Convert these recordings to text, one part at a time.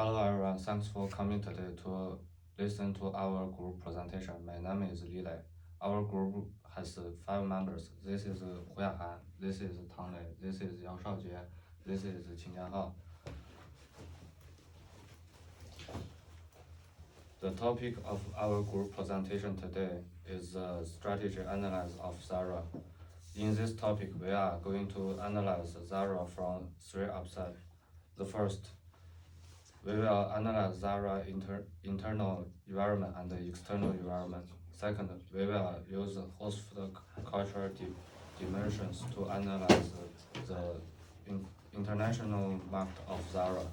Hello everyone, thanks for coming today to listen to our group presentation. My name is Li Lei. Our group has 5 members. This is Hu Yahan, this is Tang Lei, this is Yao Shaojie, this is Qin Jianhao. The topic of our group presentation today is the strategy analysis of Zara. In this topic, we are going to analyze Zara from 3 aspects. The first, we will analyze Zara internal environment and the external environment. Second, we will use the host cultural dimensions to analyze the international market of Zara.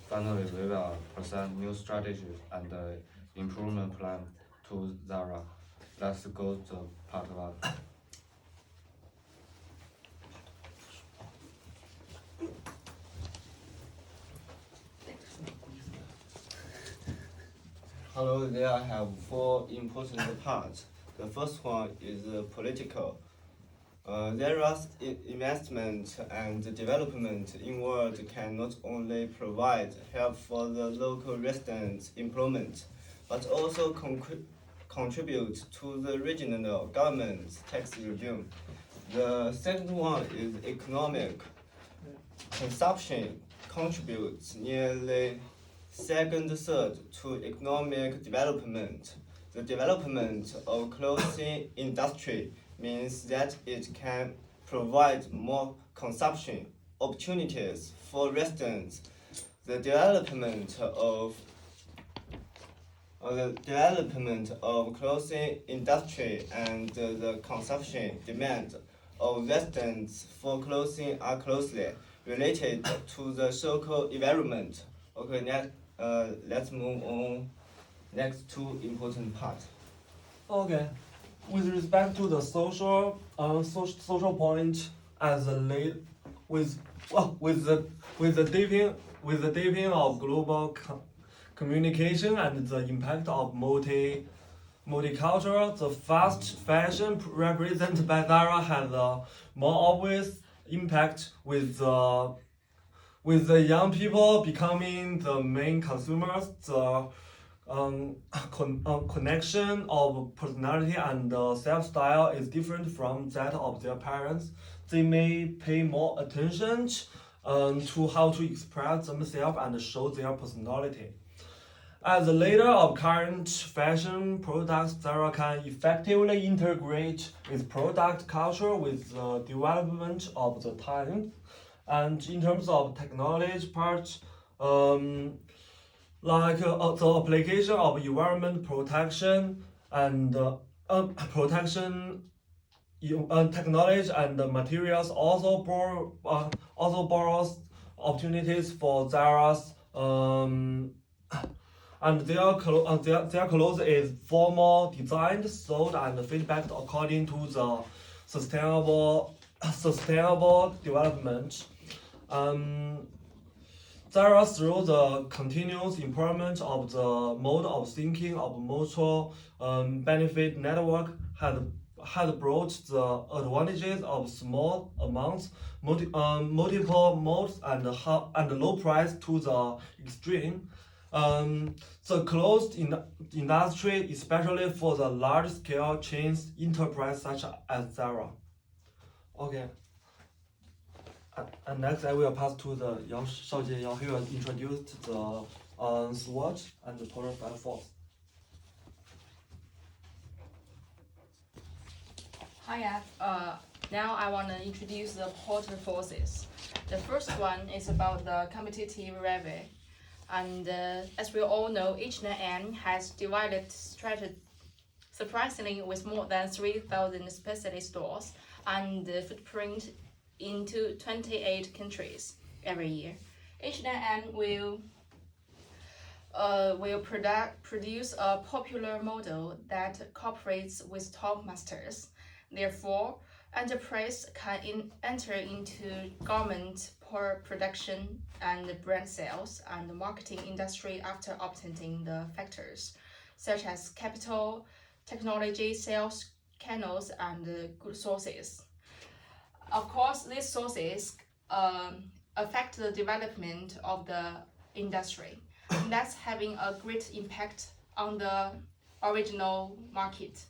Finally, we will present new strategies and improvement plan to Zara. Let's go to part 1. Hello, there I have 4 important parts. The first one is political. Zara's investment and development in world can not only provide help for the local residents' employment, but also contribute to the regional government's tax regime. The second one is economic. Consumption contributes nearly third to economic development. The development of clothing industry means that it can provide more consumption opportunities for residents. The development of clothing industry and the consumption demand of residents for clothing are closely related to the social environment. Okay, let's move on next 2 important parts. Okay, with respect to the social point, as with the deepening of global communication and the impact of multicultural, the fast fashion represented by Zara has a more obvious impact with the young people becoming the main consumers. The connection of personality and self-style is different from that of their parents. They may pay more attention to how to express themselves and show their personality. As a leader of current fashion products, Zara can effectively integrate its product culture with the development of the times. And in terms of technology part, like the application of environment protection and technology and materials also borrows opportunities for Zara's and their clothes is formal designed, sold and feedback according to the sustainable development. Zara, through the continuous improvement of the mode of thinking of mutual benefit network, had brought the advantages of small amounts, multiple modes, and low price to the extreme. The clothes industry, especially for the large-scale chains enterprise such as Zara. Okay. And next, I will pass to the Yao Shaojie. He will introduce the SWOT and the total by force. Hi, now I want to introduce the porter forces. The first one is about the competitive rivalry. And as we all know, H&M has divided strategy surprisingly with more than 3,000 specialty stores and footprint into 28 countries every year. H&M will produce a popular model that cooperates with top masters. Therefore, enterprise can enter into garment production and brand sales and marketing industry after obtaining the factors such as capital, technology, sales channels, and good sources. Of course, these sources affect the development of the industry. and that's having a great impact on the original market.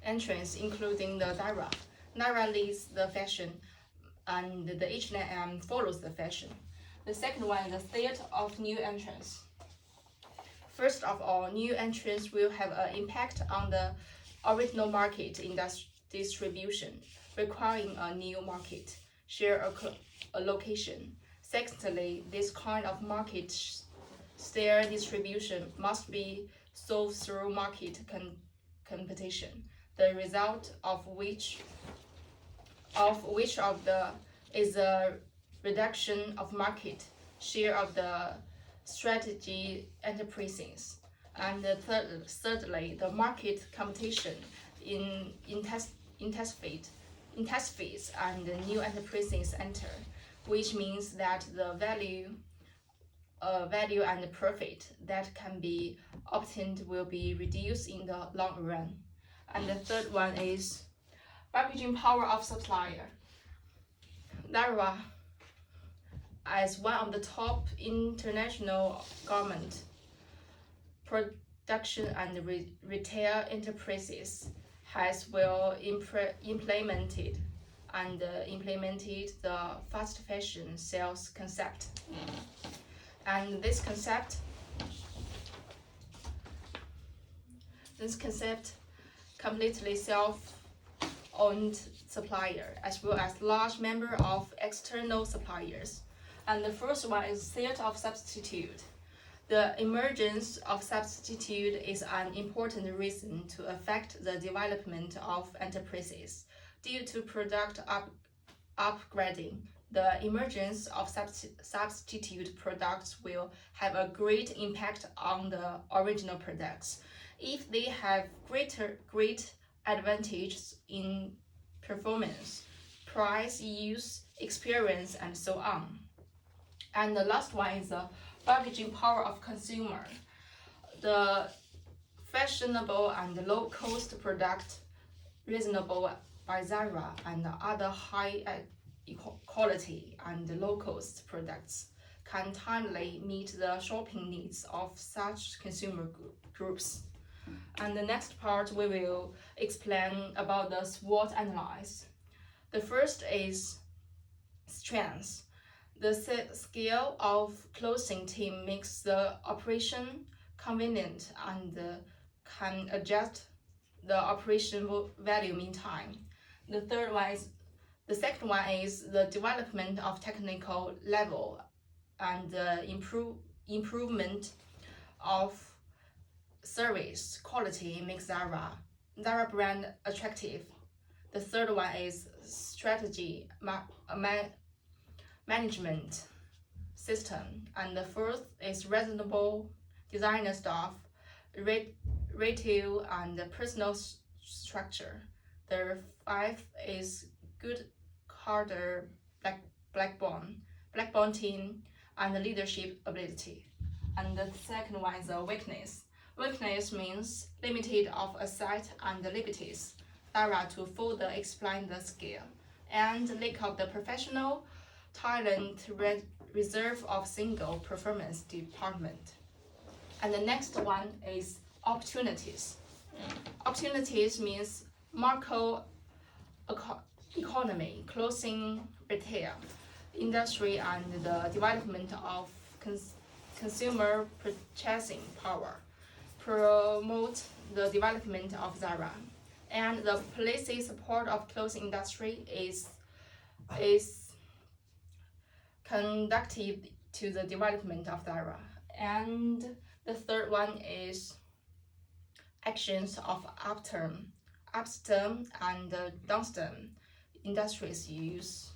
Entrants including the Zara. Zara leads the fashion, and the H&M follows the fashion. The second one is the state of new entrants. First of all, new entrants will have an impact on the original market distribution, requiring a new market share a location. Secondly, this kind of market share distribution must be solved through market competition, the result of which is a reduction of market share of the strategy enterprises. And thirdly, the market competition intensifies and the new enterprises enter, which means that the value and profit that can be obtained will be reduced in the long run. And the third one is bargaining power of supplier. Zara, as one of the top international garment production and retail enterprises, has well implemented the fast fashion sales concept. And this concept completely self-owned supplier, as well as large number of external suppliers. And the first one is theater of substitute. The emergence of substitute is an important reason to affect the development of enterprises. Due to product upgrading, the emergence of substitute products will have a great impact on the original products if they have great advantages in performance, price, use, experience, and so on. And the last one is the bargaining power of consumer. The fashionable and low-cost product reasonable by Zara and other high quality and low-cost products can timely meet the shopping needs of such consumer groups. And the next part we will explain about the SWOT analysis. The first is strengths. The scale of clothing team makes the operation convenient and can adjust the operation value meantime. The second one is the development of technical level and the improvement of service quality makes Zara brand attractive. The third one is strategy management system, and the fourth is reasonable designer staff, retail and personal structure. The fifth is good cadre blackbone team and leadership ability. And the second one is a weakness. Weakness means limited of asset and liberties. Zara to further explain the scale and lack of the professional talent reserve of single performance department. And the next one is opportunities. Opportunities means macro economy, clothing retail industry, and the development of consumer purchasing power. Promote the development of Zara, and the policy support of clothing industry is conductive to the development of Zara. And the third one is actions of upstream and downstream industries use.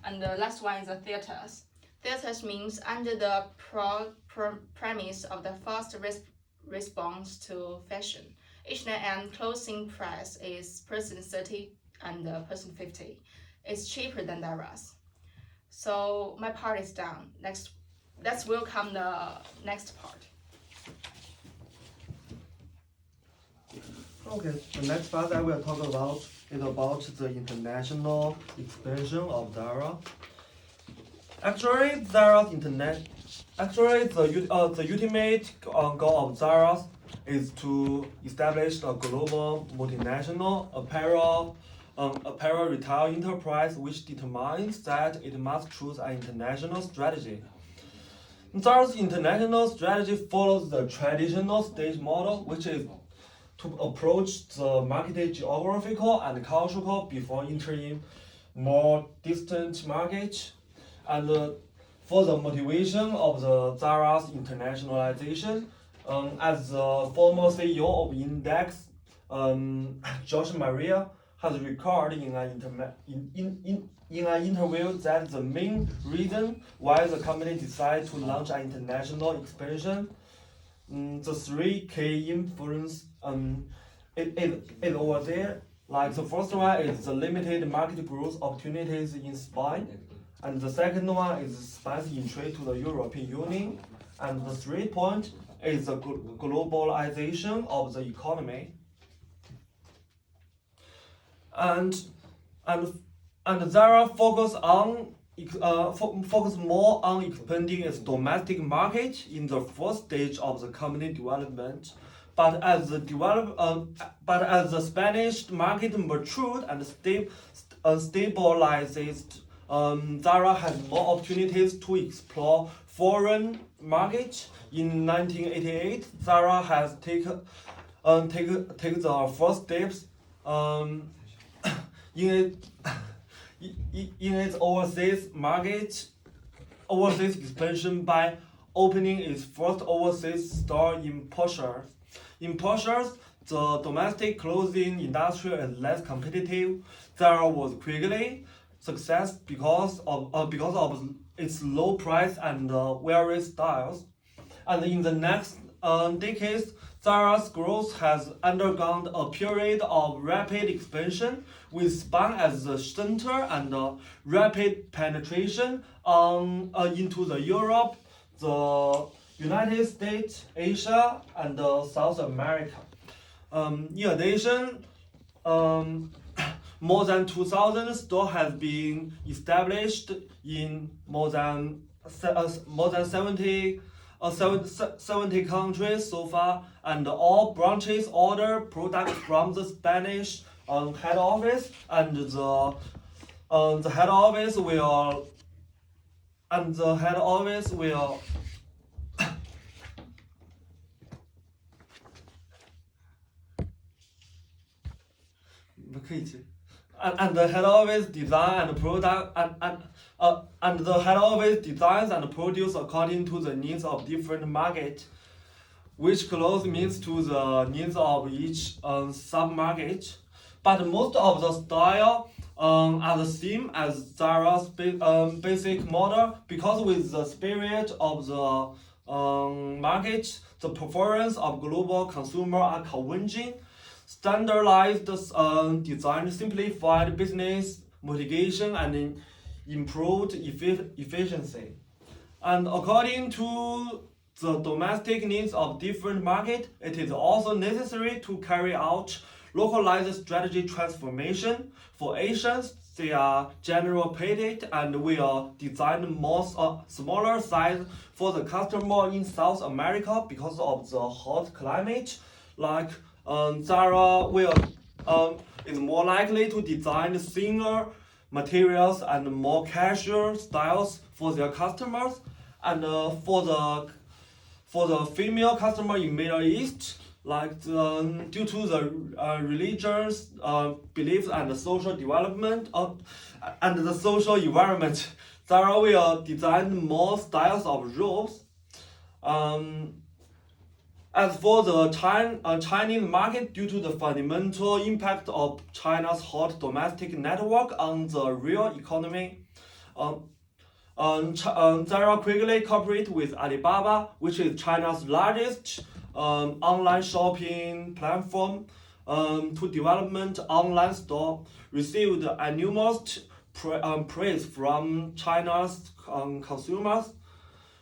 And the last one is the theaters. Theaters means under the premise of the fast response to fashion. H&M clothing price is $30 and $50. It's cheaper than Zara's. So my part is done. Let's welcome the next part. Okay, the next part I will talk about is about the international expansion of Zara. Actually, Zara's internet. Actually, the ultimate goal of Zara is to establish a global multinational apparel retail enterprise, which determines that it must choose an international strategy. Zara's international strategy follows the traditional stage model, which is to approach the market geographical and cultural before entering more distant markets. And for the motivation of the Zara's internationalization, as the former CEO of Index, Josh Maria, has recorded in an interview that the main reason why the company decided to launch an international expansion, the three key influence is over there. Like the first one is the limited market growth opportunities in Spain, and the second one is Spain's entry to the European Union, and the third point is the globalization of the economy. And Zara focus more on expanding its domestic market in the first stage of the company development. But as the Spanish market matured and stabilized, Zara has more opportunities to explore foreign markets. In 1988, Zara has taken the first steps in its overseas expansion by opening its first overseas store in Portugal. In Portugal, the domestic clothing industry is less competitive. Zara was quickly success because of its low price and various styles. And in the next decades, Zara's growth has undergone a period of rapid expansion, with Spain as the center and rapid penetration into the Europe, the United States, Asia, and South America. In addition, more than 2,000 stores have been established in more than 70 countries so far, and all branches order products from the Spanish head office, and the head office will and the head office design and product and the head office designs and produce according to the needs of different market, which closely means to the needs of each sub-market. But most of the style are the same as Zara's basic model, because with the spirit of the market, the preference of global consumer are converging. Standardized design, simplified business mitigation, and improved efficiency. And according to the domestic needs of different markets, it is also necessary to carry out localized strategy transformation. For Asians, they are general painted and will design more smaller size for the customer in South America because of the hot climate. Like Zara is more likely to design thinner materials and more casual styles for their customers. And for the female customer in Middle East, like due to the religious beliefs and the social development and the social environment, Zara will design more styles of robes. As for the Chinese market, due to the fundamental impact of China's hot domestic network on the real economy, Zara quickly cooperated with Alibaba, which is China's largest online shopping platform, to development online store, received enormous praise from China's consumers.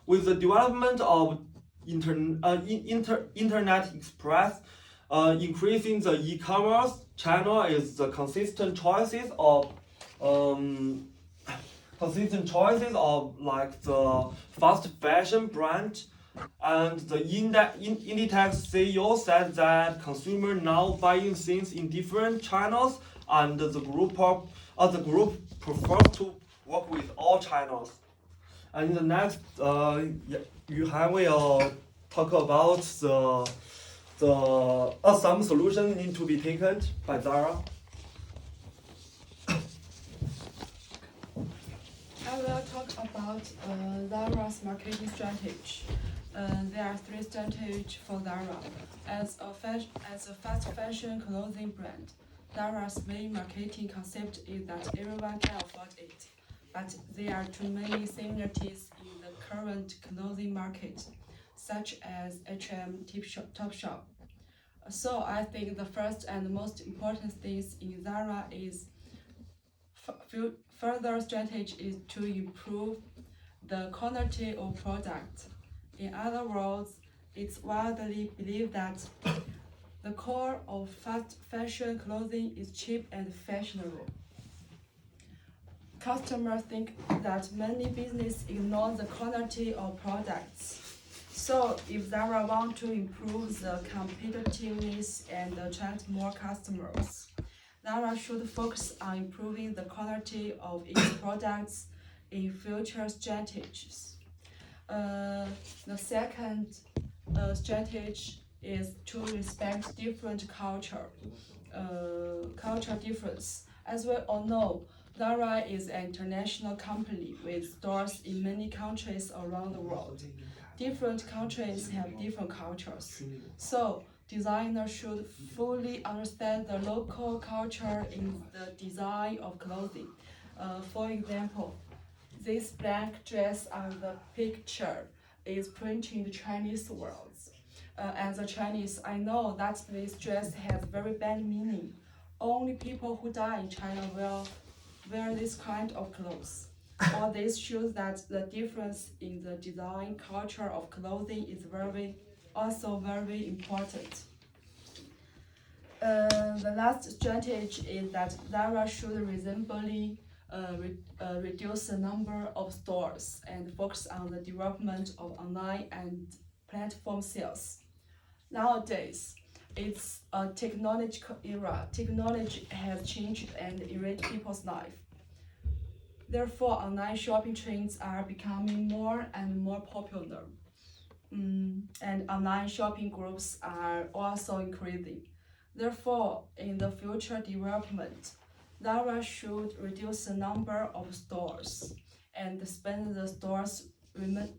With the development of Internet Express, increasing the e-commerce channel is the consistent choices of consistent choices of like the fast fashion brand. And the Inditex CEO said that consumers now buying things in different channels, and the group prefers to work with all channels. And in the next, Yuhan will talk about some solutions need to be taken by Zara. I will talk about Zara's marketing strategy. There are three strategies for Zara. As a fast fashion clothing brand, Zara's main marketing concept is that everyone can afford it. But there are too many similarities in the current clothing market, such as H&M, Topshop. So I think the first and most important things in Zara is further strategy is to improve the quality of product. In other words, it's widely believed that the core of fast fashion clothing is cheap and fashionable. Customers think that many businesses ignore the quality of products. So if Zara wants to improve the competitiveness and attract more customers, Zara should focus on improving the quality of its products in future strategies. The second strategy is to respect different culture difference. As we all know, Zara is an international company with stores in many countries around the world. Different countries have different cultures. So designers should fully understand the local culture in the design of clothing. For example, this black dress on the picture is printed Chinese words. As a Chinese, I know that this dress has very bad meaning. Only people who die in China will wear this kind of clothes. All this shows that the difference in the design culture of clothing is also very important. The last strategy is that Zara should reasonably reduce the number of stores and focus on the development of online and platform sales. Nowadays, it's a technological era. Technology has changed and enriched people's life. Therefore, online shopping trends are becoming more and more popular. And online shopping groups are also increasing. Therefore, in the future development, Zara should reduce the number of stores and spend the stores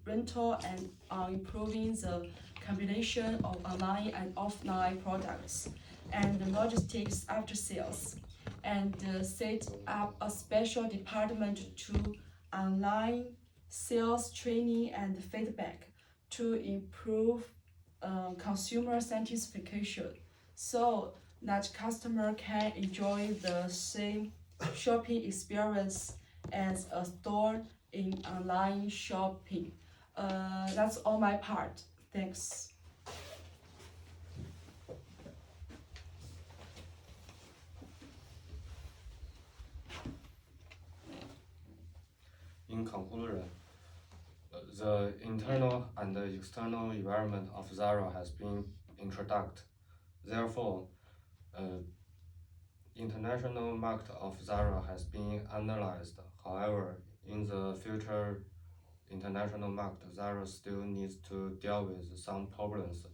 rental and on improving the combination of online and offline products and the logistics after sales, and set up a special department to online sales training and feedback to improve consumer satisfaction, so that customer can enjoy the same shopping experience as a store in online shopping. That's all my part. Thanks. In conclusion, the internal and the external environment of Zara has been introduced. Therefore, international market of Zara has been analyzed. However, in the future international market, Zara still needs to deal with some problems.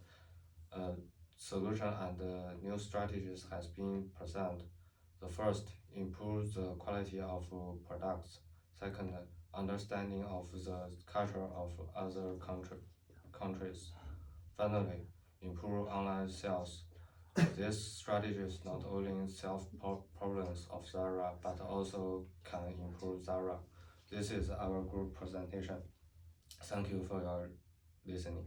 Solution and new strategies has been presented. The first, improve the quality of products. Second, understanding of the culture of other countries. Finally, improve online sales. These strategies not only solve problems of Zara, but also can improve Zara. This is our group presentation. Thank you for your listening.